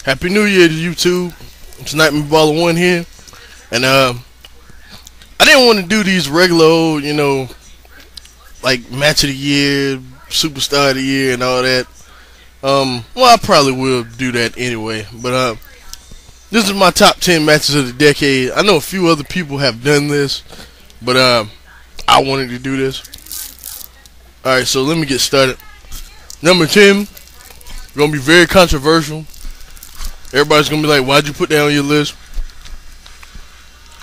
Happy New Year to YouTube. It's Nightmare Baller 1 here. And I didn't want to do these regular old, like match of the year, superstar of the year and all that. Well, I probably will do that anyway. But this is my top 10 matches of the decade. I know a few other people have done this, but I wanted to do this. Alright, so let me get started. Number 10, gonna be very controversial. Everybody's gonna be like, why'd you put that on your list?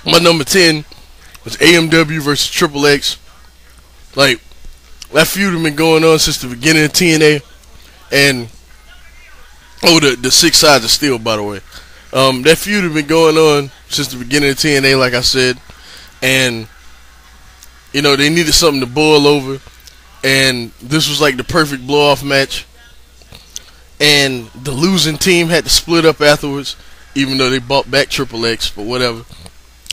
My number 10 was AMW versus Triple X. Like, that feud has been going on since the beginning of TNA. And, the 6 sides of steel, by the way. That feud has been going on since the beginning of TNA, like I said. And, they needed something to boil over. And this was like the perfect blow-off match. And the losing team had to split up afterwards, even though they bought back Triple X, but whatever.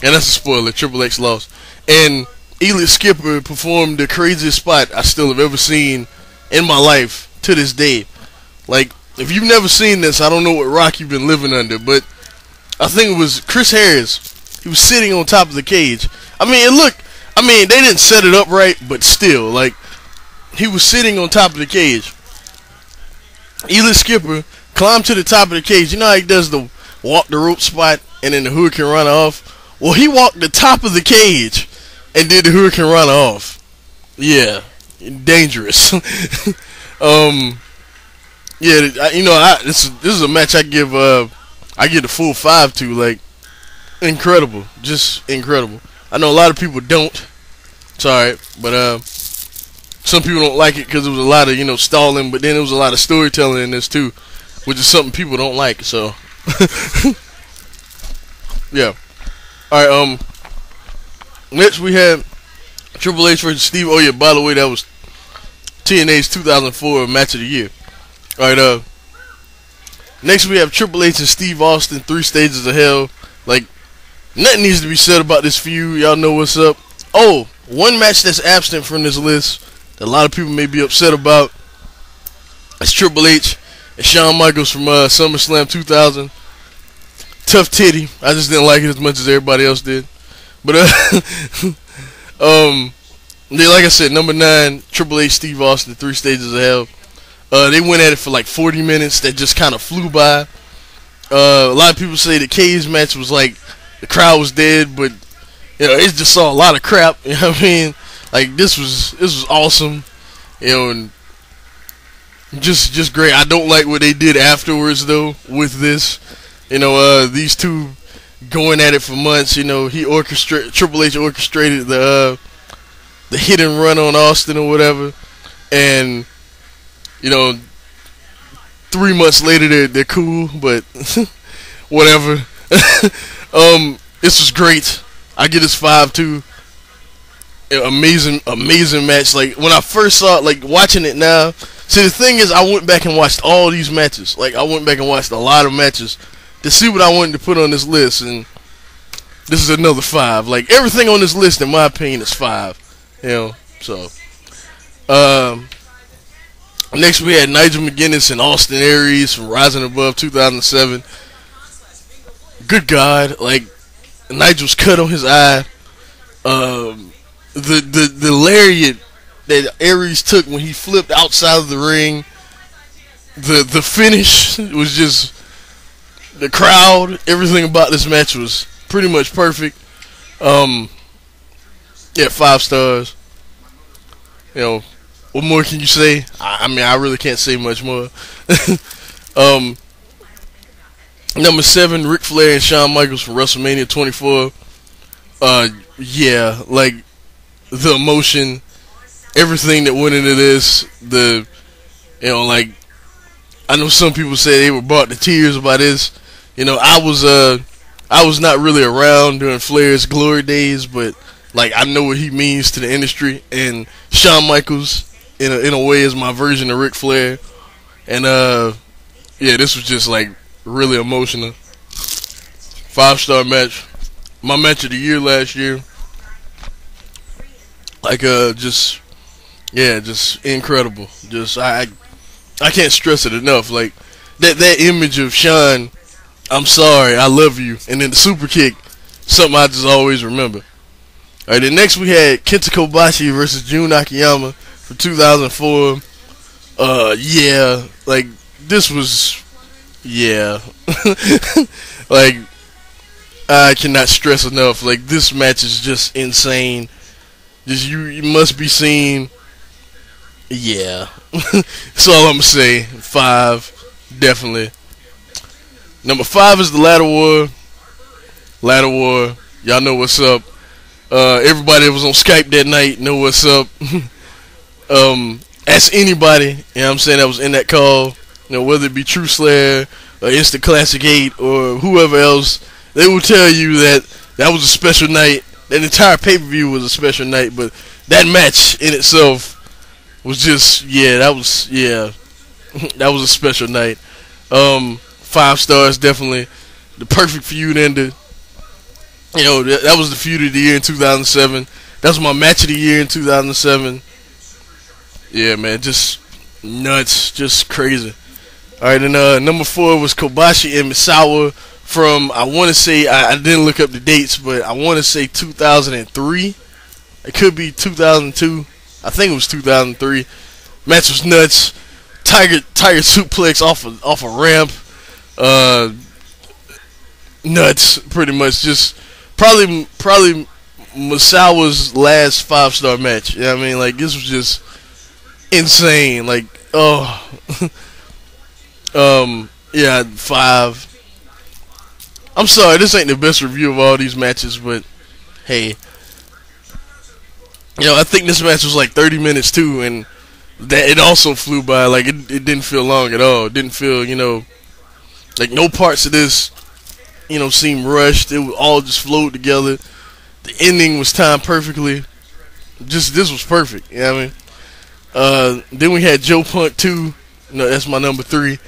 And that's a spoiler, Triple X lost. And Elite Skipper performed the craziest spot I still have ever seen in my life to this day. Like, if you've never seen this, I don't know what rock you've been living under, but I think it was Chris Harris. He was sitting on top of the cage. They didn't set it up right, but still, like, he was sitting on top of the cage. Elite Skipper climbed to the top of the cage. You know how he does the walk the rope spot and then the Hurricane Runner off? Well, he walked the top of the cage and did the Hurricane Runner off. Yeah, dangerous. This is a match I give the full 5 to. Like, incredible, just incredible. I know a lot of people don't. It's alright, but some people don't like it because there was a lot of, stalling, but then there was a lot of storytelling in this too, which is something people don't like, so. Yeah. Alright, next we had Triple H versus Steve. Oh yeah, by the way, that was TNA's 2004 match of the year. Alright, next we have Triple H and Steve Austin, 3 Stages of Hell. Like, nothing needs to be said about this feud. Y'all know what's up. Oh, one match that's absent from this list that a lot of people may be upset about. It's Triple H and Shawn Michaels from SummerSlam 2000. Tough titty. I just didn't like it as much as everybody else did. But like I said, number 9, Triple H, Steve Austin, 3 Stages of Hell. They went at it for like 40 minutes. That just kind of flew by. A lot of people say the Cage match was like the crowd was dead, but it just saw a lot of crap. You know what I mean? Like, this was awesome, and just great. I don't like what they did afterwards though with this. These two going at it for months. Triple H orchestrated the hit and run on Austin or whatever, and 3 months later they're cool, but whatever. This was great. I get this 5 too. Amazing match. Like, when I first saw it, like, watching it now. See, the thing is, I went back and watched all these matches. Like, I went back and watched a lot of matches to see what I wanted to put on this list, and this is another 5. Like, everything on this list, in my opinion, is 5. So. Next we had Nigel McGuinness and Austin Aries from Rising Above 2007. Good God, like, Nigel's cut on his eye. The lariat that Aries took when he flipped outside of the ring. The finish was just, the crowd, everything about this match was pretty much perfect. Yeah, 5 stars. What more can you say? I really can't say much more. Number 7, Ric Flair and Shawn Michaels from WrestleMania 24. Yeah, like, the emotion, everything that went into this, like, I know some people say they were brought to tears by this. I was not really around during Flair's glory days, but, like, I know what he means to the industry, and Shawn Michaels, in a way, is my version of Ric Flair, and, yeah, this was just, like, really emotional. 5-star match. My match of the year last year. Like, just incredible. I can't stress it enough. Like, that image of Shawn I'm sorry, I love you. And then the super kick, something I just always remember. Alright, then next we had Kenta Kobashi versus Jun Akiyama from 2004. Yeah, like, this was, yeah. Like, I cannot stress enough, like, this match is just insane. Just, you must be seen. Yeah. That's all I'm gonna say. 5, definitely. Number 5 is the Ladder War. Ladder War, y'all know what's up. Everybody that was on Skype that night know what's up. Ask anybody, you know what I'm saying, that was in that call, you know, whether it be True Slayer or Instant Classic 8 or whoever else, they will tell you that that was a special night. That entire pay-per-view was a special night, but that match in itself was just, yeah, that was, yeah, that was a special night. 5 stars, definitely. The perfect feud ended. You know, that was the feud of the year in 2007. That was my match of the year in 2007. Yeah, man, just nuts, just crazy. Alright, and number 4 was Kobashi and Misawa from, I want to say, I didn't look up the dates, but I want to say 2003. It could be 2002. I think it was 2003. Match was nuts. Tiger suplex off a ramp. Nuts, pretty much. Just probably Misawa's last 5-star match. You know what I mean? Like, this was just insane. Like, oh. Yeah, 5. I'm sorry, this ain't the best review of all these matches, but hey. You know, I think this match was like 30 minutes too, and that it also flew by. Like, it didn't feel long at all. It didn't feel, you know, like no parts of this, you know, seemed rushed. It was all just flowed together. The ending was timed perfectly. Just, this was perfect. You know what I mean? Then we had Joe Punk 2. No, that's my number 3.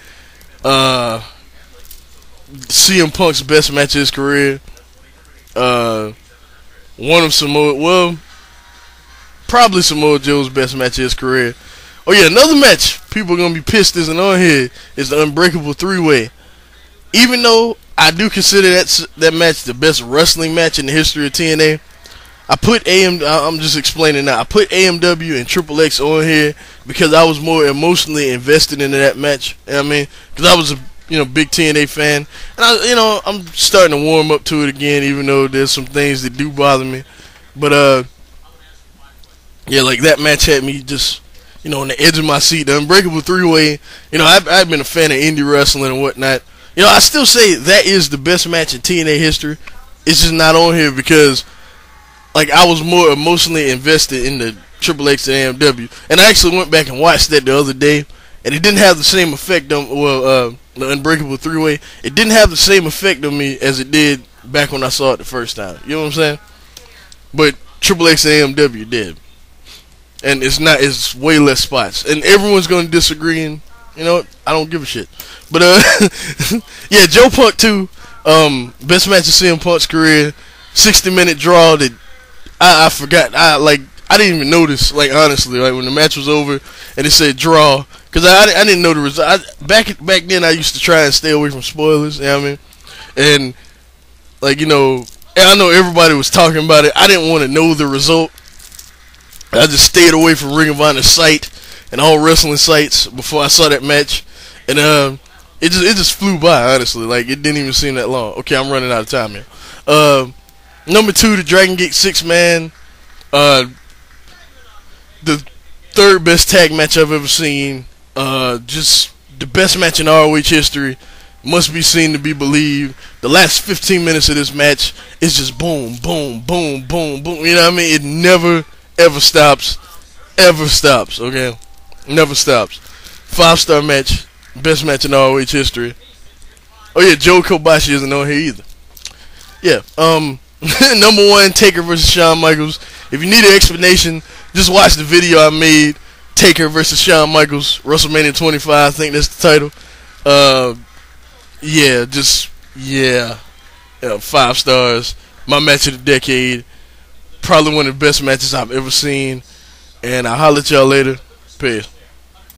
CM Punk's best match of his career. One of probably Samoa Joe's best match of his career. Oh yeah, another match people are gonna be pissed isn't on here is the Unbreakable 3-Way. Even though I do consider that match the best wrestling match in the history of TNA, I'm just explaining now. I put AMW and Triple X on here because I was more emotionally invested into that match. You know what I mean? Because I was a big TNA fan, and I'm starting to warm up to it again, even though there's some things that do bother me. But yeah, like that match had me just, on the edge of my seat. The Unbreakable 3-Way, I've been a fan of indie wrestling and whatnot. I still say that is the best match in TNA history. It's just not on here because, like, I was more emotionally invested in the Triple X and AMW. And I actually went back and watched that the other day, and it didn't have the same effect on, the Unbreakable 3-Way, it didn't have the same effect on me as it did back when I saw it the first time. You know what I'm saying? But Triple X and AMW did. And it's way less spots. And everyone's going to disagree, and you know what? I don't give a shit. But, yeah, Joe Punk 2, best match of CM Punk's career, 60-minute draw that I forgot. I didn't even notice, like, honestly, like, when the match was over and it said draw, because I didn't know the result. Back then, I used to try and stay away from spoilers, you know what I mean? And, like, and I know everybody was talking about it. I didn't want to know the result. I just stayed away from Ring of Honor's site and all wrestling sites before I saw that match. And, it just flew by, honestly. Like, it didn't even seem that long. Okay, I'm running out of time here. Number 2, the Dragon Gate 6-man. The third best tag match I've ever seen. Just the best match in ROH history. Must be seen to be believed. The last 15 minutes of this match is just boom, boom, boom, boom, boom. You know what I mean? It never, ever stops. Ever stops, okay? Never stops. 5-star match. Best match in ROH history. Oh yeah, Joe Kobashi isn't on here either. Yeah, number 1, Taker versus Shawn Michaels. If you need an explanation, just watch the video I made. Taker versus Shawn Michaels, WrestleMania 25. I think that's the title. Yeah, 5 stars. My match of the decade. Probably one of the best matches I've ever seen. And I'll holler at y'all later. Peace.